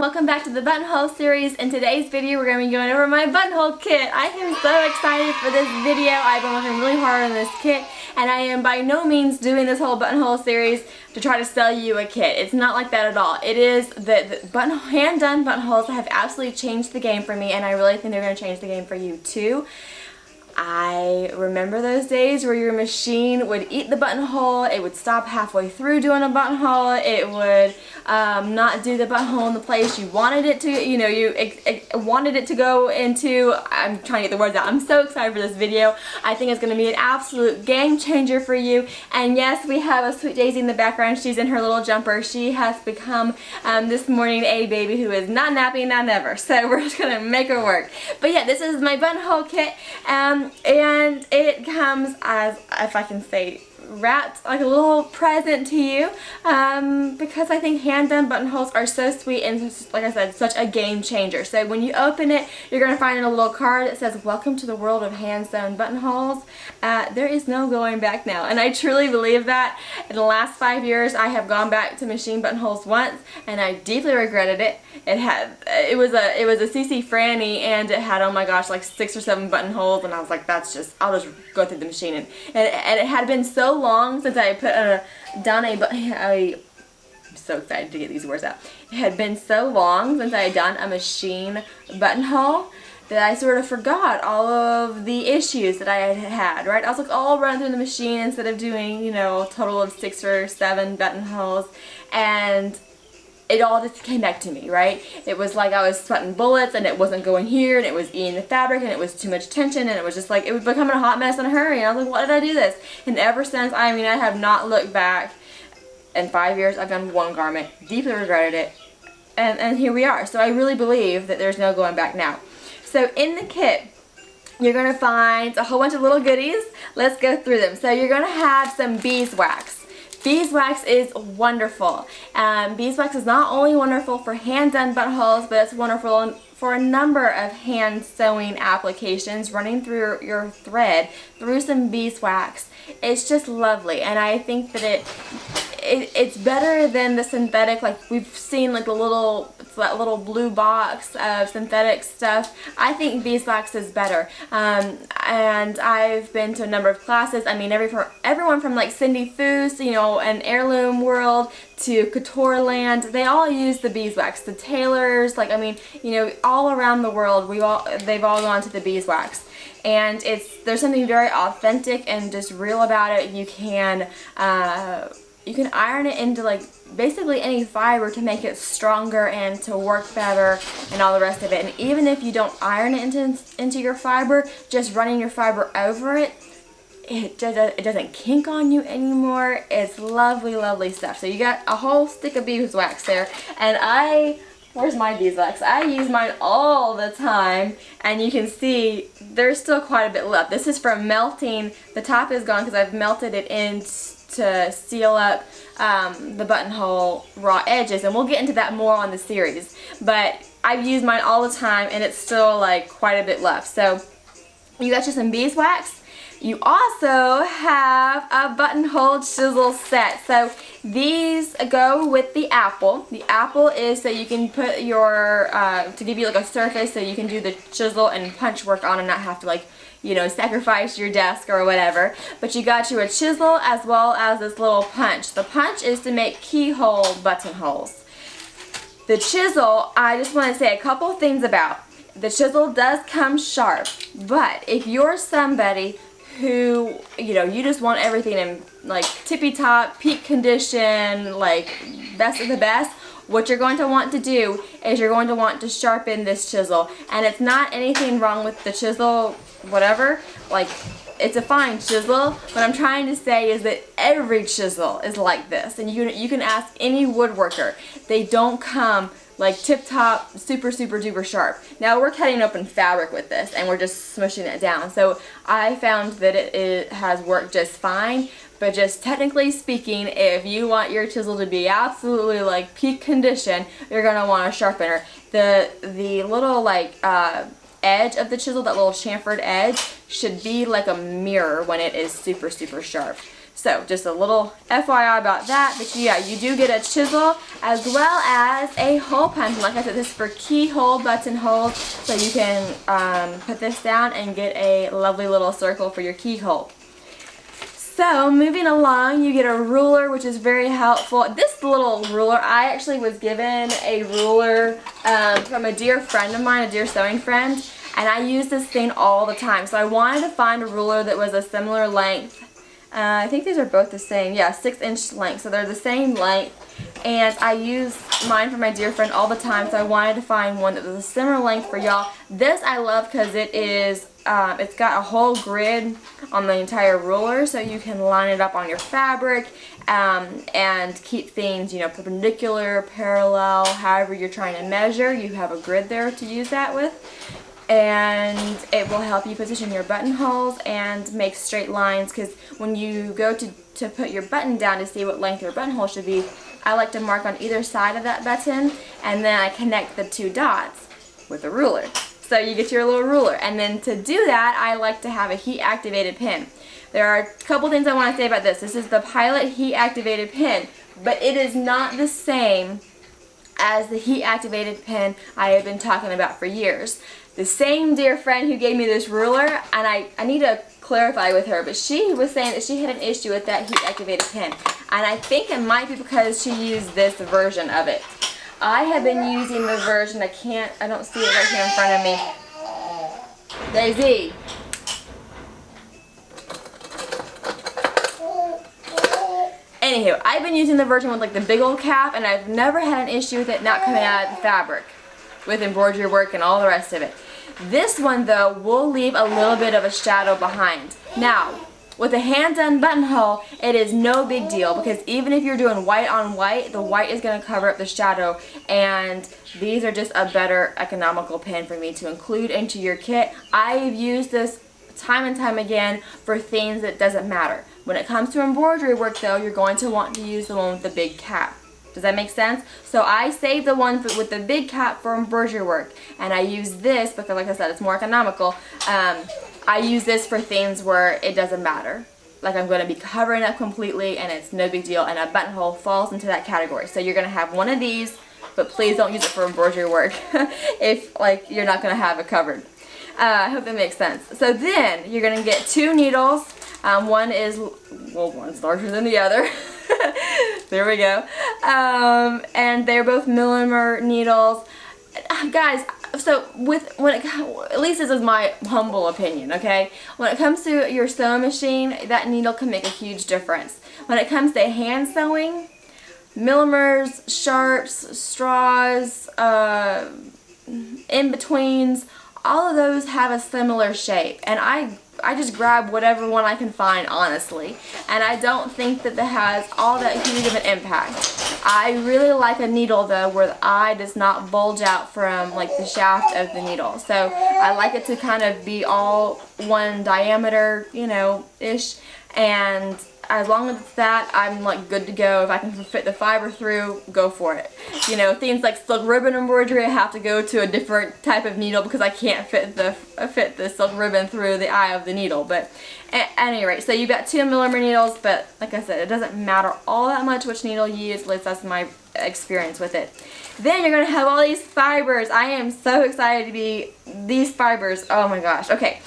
welcome back to the buttonhole series. In today's video we're going to be going over my buttonhole kit. I am so excited for this video. I've been working really hard on this kit and I am by no means doing this whole buttonhole series to try to sell you a kit. It's not like that at all. It is the hand done buttonholes have absolutely changed the game for me, and I really think they're going to change the game for you too. I remember those days where your machine would eat the buttonhole, it would stop halfway through doing a buttonhole, it would not do the buttonhole in the place you wanted it to, you wanted it to go into. I'm trying to get the words out. I'm so excited for this video. I think it's going to be an absolute game changer for you. And yes, we have a sweet Daisy in the background. She's in her little jumper. She has become this morning a baby who is not napping, not never. So we're just going to make her work. But yeah, this is my buttonhole kit. And it comes as, if I can say, wrapped like a little present to you, because I think hand done buttonholes are so sweet and, like I said, such a game changer. So when you open it, you're going to find a little card that says, "Welcome to the world of hand sewn buttonholes. There is no going back now." And I truly believe that. In the last 5 years I have gone back to machine buttonholes once and I deeply regretted it. It was a CC Franny and it had, oh my gosh, like 6 or 7 buttonholes, and I was like, I'll just go through the machine. And it had been so long since I put done I'm so excited to get these words out. It had been so long since I had done a machine buttonhole that I sort of forgot all of the issues that I had, right? I was like all running through the machine instead of doing, a total of 6 or 7 buttonholes, and it all just came back to me, right? It was like I was sweating bullets and it wasn't going here, and it was eating the fabric, and it was too much tension, and it was just like, it was becoming a hot mess in a hurry. And I was like, why did I do this? And ever since, I have not looked back. In 5 years, I've done one garment, deeply regretted it, and here we are. So I really believe that there's no going back now. So in the kit, you're going to find a whole bunch of little goodies. Let's go through them. So you're going to have some beeswax. Beeswax is wonderful. Beeswax is not only wonderful for hand done buttonholes, but it's wonderful for a number of hand sewing applications. Running through your thread through some beeswax, it's just lovely, and I think that it's better than the synthetic. Like we've seen, like that little blue box of synthetic stuff. I think beeswax is better, and I've been to a number of classes. Everyone from like Cindy Foos, and Heirloom World, to Couture Land, they all use the beeswax. The tailors, all around the world, they've all gone to the beeswax. And there's something very authentic and just real about it. You can iron it into like basically any fiber to make it stronger and to work better and all the rest of it. And even if you don't iron it into your fiber, just running your fiber over it, it doesn't kink on you anymore. It's lovely, lovely stuff. So you got a whole stick of beeswax there, and where's my beeswax? I use mine all the time, and you can see there's still quite a bit left. This is from melting. The top is gone because I've melted it in to seal up the buttonhole raw edges, and we'll get into that more on the series. But I've used mine all the time, and it's still like quite a bit left. So you got you some beeswax. You also have a buttonhole chisel set. So these go with the apple. The apple is so you can put to give you like a surface so you can do the chisel and punch work on and not have to sacrifice your desk or whatever. But you got you a chisel as well as this little punch. The punch is to make keyhole buttonholes. The chisel, I just want to say a couple things about. The chisel does come sharp, but if you're somebody who, you just want everything in like tippy top, peak condition, like best of the best, what you're going to want to do is you're going to want to sharpen this chisel. And it's not anything wrong with the chisel, whatever, like it's a fine chisel. What I'm trying to say is that every chisel is like this, and you can ask any woodworker. They don't come like tip top, super duper sharp. Now we're cutting open fabric with this and we're just smushing it down. So I found that it has worked just fine, but just technically speaking, if you want your chisel to be absolutely like peak condition, you're gonna want a sharpener. The little edge of the chisel, that little chamfered edge, should be like a mirror when it is super sharp. So just a little FYI about that. But yeah, you do get a chisel as well as a hole punch. Like I said, this is for keyhole buttonholes, so you can put this down and get a lovely little circle for your keyhole. So moving along, you get a ruler, which is very helpful. This little ruler, I actually was given a ruler from a dear friend of mine, a dear sewing friend, and I use this thing all the time. So I wanted to find a ruler that was a similar length. I think these are both the same. Yeah, 6-inch length. So they're the same length. And I use mine for my dear friend all the time, so I wanted to find one that was a similar length for y'all. This I love because it is, it's got a whole grid on the entire ruler, so you can line it up on your fabric and keep things, you know, perpendicular, parallel, however you're trying to measure. You have a grid there to use that with. And it will help you position your buttonholes and make straight lines, because when you go to put your button down to see what length your buttonhole should be, I like to mark on either side of that button, and then I connect the 2 dots with a ruler. So you get your little ruler, and then to do that I like to have a heat activated pin. There are a couple things I want to say about this. This is the Pilot heat activated pin, but it is not the same as the heat activated pin I have been talking about for years. The same dear friend who gave me this ruler, and I need to clarify with her, but she was saying that she had an issue with that heat activated pin, and I think it might be because she used this version of it. I have been using the version, I don't see it right here in front of me. Daisy. Anywho, I've been using the version with like the big old cap, and I've never had an issue with it not coming out of the fabric with embroidery work and all the rest of it. This one though will leave a little bit of a shadow behind. Now, with a hand-done buttonhole, it is no big deal, because even if you're doing white on white, the white is going to cover up the shadow, and these are just a better economical pin for me to include into your kit. I've used this time and time again for things that doesn't matter. When it comes to embroidery work though, you're going to want to use the one with the big cap. Does that make sense? So I save the one with the big cap for embroidery work, and I use this because, like I said, it's more economical. I use this for things where it doesn't matter. Like I'm going to be covering up completely and it's no big deal, and a buttonhole falls into that category. So you're going to have one of these, but please don't use it for embroidery work if like you're not going to have it covered. I hope that makes sense. So then you're going to get 2 needles. One is, well, one's larger than the other. There we go. And they're both millimeter needles. Guys, so at least this is my humble opinion, okay? When it comes to your sewing machine, that needle can make a huge difference. When it comes to hand sewing, millimeters, sharps, straws, in-betweens, all of those have a similar shape, and I just grab whatever one I can find, honestly, and I don't think that has all that huge of an impact. I really like a needle though where the eye does not bulge out from like the shaft of the needle, so I like it to kind of be all one diameter, you know, ish, and as long as it's that, I'm like good to go. If I can fit the fiber through, go for it. You know, things like silk ribbon embroidery, I have to go to a different type of needle because I can't fit the silk ribbon through the eye of the needle. But at any rate, so you've got 2 millimeter needles, but like I said, it doesn't matter all that much which needle you use, at least that's my experience with it. Then you're going to have all these fibers. I am so excited to be these fibers. Oh my gosh. Okay.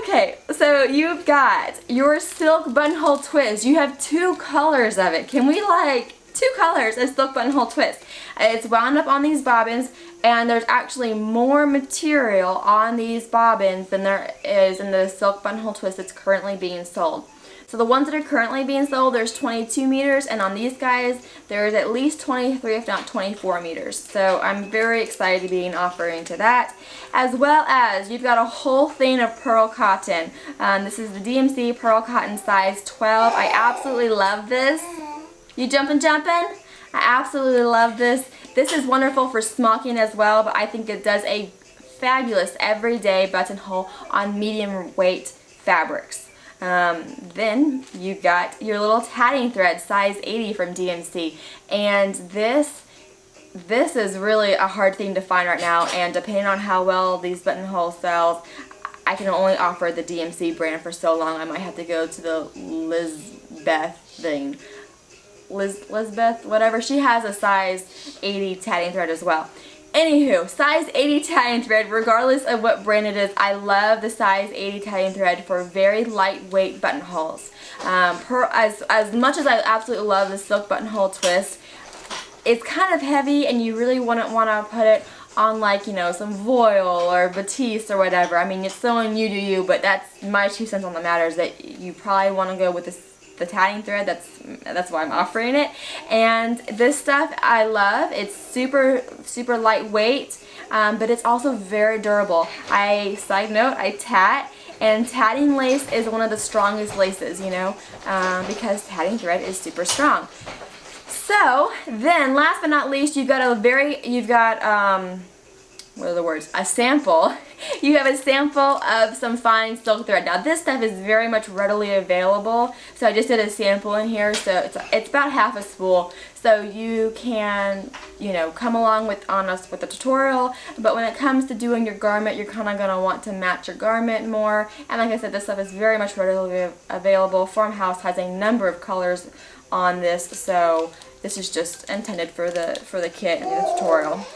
Okay, so you've got your silk buttonhole twist. You have 2 colors of it. Can we like 2 colors of silk buttonhole twist? It's wound up on these bobbins, and there's actually more material on these bobbins than there is in the silk buttonhole twist that's currently being sold. So the ones that are currently being sold, there's 22 meters, and on these guys, there's at least 23, if not 24 meters. So I'm very excited to be offering to that. As well as, you've got a whole thing of pearl cotton. This is the DMC pearl cotton size 12. I absolutely love this. You jumping? I absolutely love this. This is wonderful for smocking as well, but I think it does a fabulous everyday buttonhole on medium weight fabrics. Then you got your little tatting thread, size 80 from DMC, and this is really a hard thing to find right now, and depending on how well these buttonhole sells, I can only offer the DMC brand for so long. I might have to go to the Lizbeth thing. Lizbeth, whatever. She has a size 80 tatting thread as well. Anywho, size 80 tatting thread, regardless of what brand it is, I love the size 80 tatting thread for very lightweight buttonholes. As much as I absolutely love the silk buttonhole twist, it's kind of heavy and you really wouldn't want to put it on, like, you know, some voile or batiste or whatever. I mean, it's so on you do you, but that's my 2 cents on the matter, is that you probably want to go with the tatting thread. That's why I'm offering it. And this stuff I love. It's super lightweight, but it's also very durable. Side note, I tat, and tatting lace is one of the strongest laces, you know, because tatting thread is super strong. So then, last but not least, what are the words? A sample. You have a sample of some fine silk thread. Now this stuff is very much readily available, so I just did a sample in here. So it's about half a spool, so you can, you know, come along with the tutorial. But when it comes to doing your garment, you're kind of going to want to match your garment more. And like I said, this stuff is very much readily available. Farmhouse has a number of colors on this, so this is just intended for the kit and the tutorial.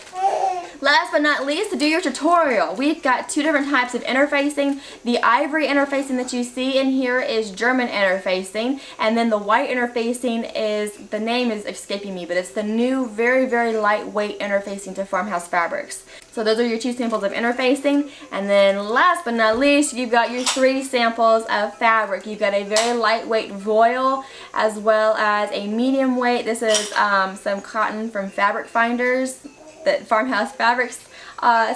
Last but not least, to do your tutorial, we've got 2 different types of interfacing. The ivory interfacing that you see in here is German interfacing, and then the white interfacing is, the name is escaping me, but it's the new very lightweight interfacing to Farmhouse Fabrics. So those are your 2 samples of interfacing. And then last but not least, you've got your 3 samples of fabric. You've got a very lightweight voile as well as a medium weight. This is some cotton from Fabric Finders that Farmhouse Fabrics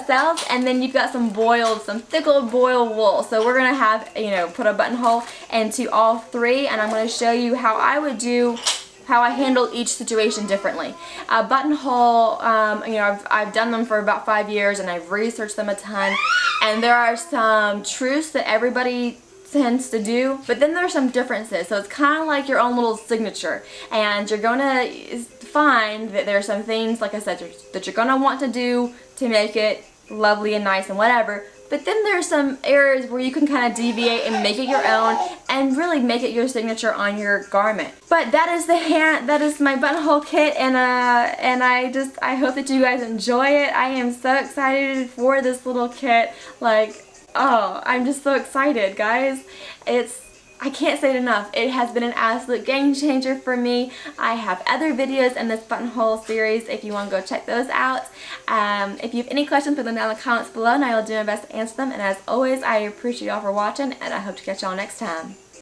sells, and then you've got some thick old boiled wool. So we're gonna have, you know, put a buttonhole into all 3, and I'm gonna show you how I handle each situation differently. A buttonhole, you know, I've done them for about 5 years, and I've researched them a ton, and there are some truths that everybody tends to do, but then there's some differences. So it's kind of like your own little signature, and you're gonna find that there's some things, like I said, that you're gonna want to do to make it lovely and nice and whatever. But then there's some areas where you can kind of deviate and make it your own and really make it your signature on your garment. But that is my buttonhole kit, and I hope that you guys enjoy it. I am so excited for this little kit. Like, oh, I'm just so excited, guys. I can't say it enough. It has been an absolute game changer for me. I have other videos in this buttonhole series if you want to go check those out. If you have any questions, put them down in the comments below, and I will do my best to answer them. And as always, I appreciate y'all for watching, and I hope to catch y'all next time.